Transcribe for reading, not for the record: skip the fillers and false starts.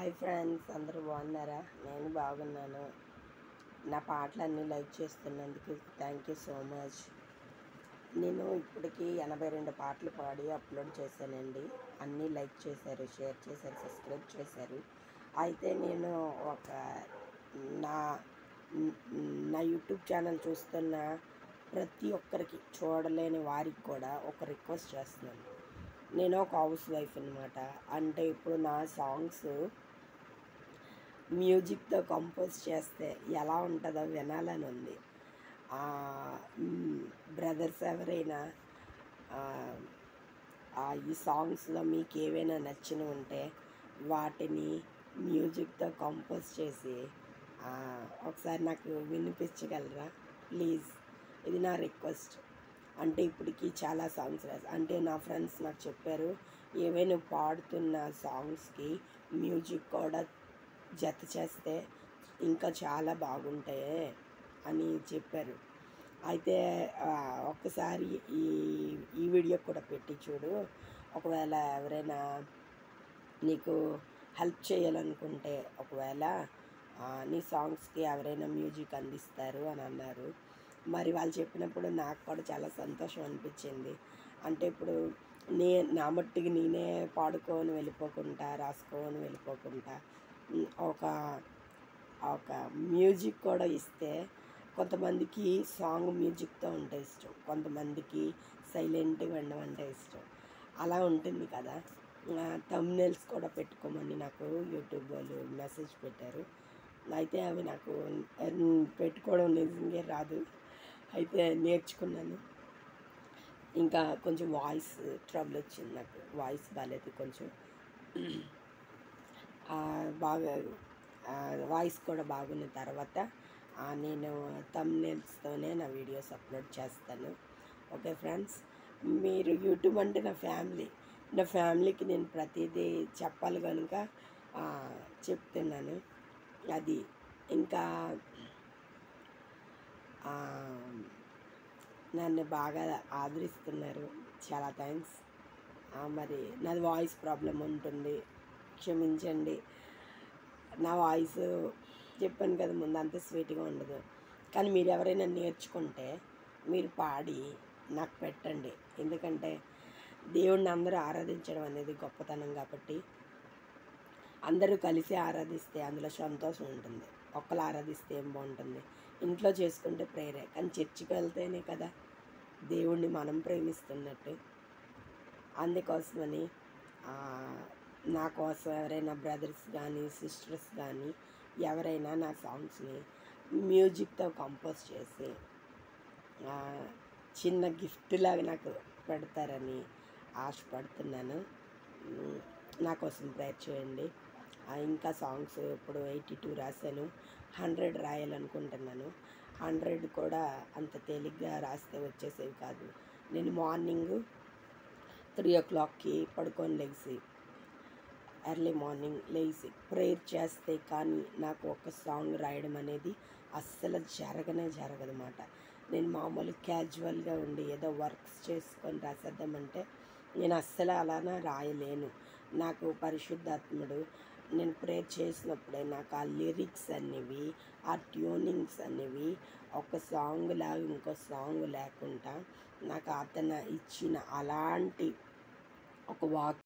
Hi friends, అందరూ బాగున్నారా? నేను బాగున్నాను. నా పాటలన్నీ లైక్ చేస్తున్నందుకు థ్యాంక్ యూ సో మచ్. నేను ఇప్పటికీ 82 పాటలు పాడి అప్లోడ్ చేశానండి. అన్నీ లైక్ చేశారు, షేర్ చేశారు, సబ్స్క్రైబ్ చేశారు. అయితే నేను ఒక నా నా యూట్యూబ్ ఛానల్ చూస్తున్న ప్రతి ఒక్కరికి, చూడలేని వారికి కూడా ఒక రిక్వెస్ట్ చేస్తున్నాను. నేను ఒక హౌస్ వైఫ్ అనమాట. అంటే ఇప్పుడు నా సాంగ్స్ మ్యూజిక్తో కంపోజ్ చేస్తే ఎలా ఉంటుందో వినాలని ఉంది. బ్రదర్స్ ఎవరైనా ఈ సాంగ్స్లో మీకు ఏవైనా నచ్చినవి ఉంటే వాటిని మ్యూజిక్తో కంపోజ్ చేసి ఒకసారి నాకు వినిపించగలరా ప్లీజ్? ఇది నా రిక్వెస్ట్. అంటే ఇప్పటికి చాలా సాంగ్స్ అంటే నా ఫ్రెండ్స్ నాకు చెప్పారు, ఏవైనా పాడుతున్న సాంగ్స్కి మ్యూజిక్ కూడా జత చేస్తే ఇంకా చాలా బాగుంటాయి అని చెప్పారు. అయితే ఒక్కసారి ఈ ఈ వీడియో కూడా పెట్టి చూడు. ఒకవేళ ఎవరైనా నీకు హెల్ప్ చేయాలనుకుంటే, ఒకవేళ నీ సాంగ్స్కి ఎవరైనా మ్యూజిక్ అందిస్తారు అని అన్నారు. మరి వాళ్ళు చెప్పినప్పుడు నాకు కూడా చాలా సంతోషం అనిపించింది. అంటే ఇప్పుడు నా మట్టుకి నేనే పాడుకొని వెళ్ళిపోకుండా, రాసుకొని వెళ్ళిపోకుండా ఒక ఒక మ్యూజిక్ కూడా ఇస్తే, కొంతమందికి సాంగ్ మ్యూజిక్తో ఉంటే ఇష్టం, కొంతమందికి సైలెంట్గా ఉండడం అంటే ఇష్టం. అలా ఉంటుంది కదా. థంబ్నెయిల్స్ కూడా పెట్టుకోమని నాకు యూట్యూబ్ వాళ్ళు మెసేజ్ పెట్టారు. అయితే అవి నాకు పెట్టుకోవడం నిజంగా రాదు. అయితే నేర్చుకున్నాను. ఇంకా కొంచెం వాయిస్ ట్రబుల్ వచ్చింది, నాకు వాయిస్ బాగాలేదు కొంచెం. బాగా వాయిస్ కూడా బాగున్న తర్వాత నేను థంబ్నెయిల్స్తోనే నా వీడియోస్ అప్లోడ్ చేస్తాను. ఓకే ఫ్రెండ్స్, మీరు యూట్యూబ్ అంటే నా ఫ్యామిలీ. నా ఫ్యామిలీకి నేను ప్రతిదీ చెప్పాలి కనుక చెప్తున్నాను. అది ఇంకా నన్ను బాగా ఆదరిస్తున్నారు, చాలా థ్యాంక్స్. మరి నాది వాయిస్ ప్రాబ్లం ఉంటుంది, క్షమించండి. నా వాయిస్ చెప్పాను కదా ముందు, అంత స్వీట్గా ఉండదు. కానీ మీరు ఎవరైనా నేర్చుకుంటే మీరు పాడి నాకు పెట్టండి. ఎందుకంటే దేవుణ్ణి అందరూ ఆరాధించడం అనేది గొప్పతనం కాబట్టి, అందరూ కలిసి ఆరాధిస్తే అందులో సంతోషం ఉంటుంది. ఒక్కరు ఆరాధిస్తే ఏం బాగుంటుంది? ఇంట్లో చేసుకుంటే ప్రేరే, కానీ చర్చికి వెళ్తేనే కదా దేవుణ్ణి మనం ప్రేమిస్తున్నట్టు. అందుకోసమని నా కోసం ఎవరైనా బ్రదర్స్ కానీ సిస్టర్స్ కానీ ఎవరైనా నా సాంగ్స్ని మ్యూజిక్తో కంపోజ్ చేసి చిన్న గిఫ్ట్ లాగా నాకు పెడతారని ఆశపడుతున్నాను. నా కోసం ప్రేయర్ చేయండి. ఇంకా సాంగ్స్ ఇప్పుడు 82 రాశాను, 100 రాయాలనుకుంటున్నాను. 100 కూడా అంత తేలిగ్గా రాస్తే వచ్చేసేవి కాదు. నేను మార్నింగ్ 3 o'clockకి పడుకొని లేచి, ఎర్లీ మార్నింగ్ లేచి ప్రేయర్ చేస్తే కానీ నాకు ఒక సాంగ్ రాయడం అనేది అస్సలు జరగదన్నమాట. నేను మామూలు క్యాజువల్గా ఉండి ఏదో వర్క్స్ చేసుకొని రాసేద్దామంటే నేను అస్సలు అలానే రాయలేను. నాకు పరిశుద్ధాత్ముడు నేను ప్రేయర్ చేసినప్పుడే నాకు ఆ లిరిక్స్ అనేవి, ఆ ట్యూనింగ్స్ అనేవి ఒక సాంగ్ లాగా ఇంకో సాంగ్ లేకుండా నాకు అతను ఇచ్చిన అలాంటి ఒక వాక్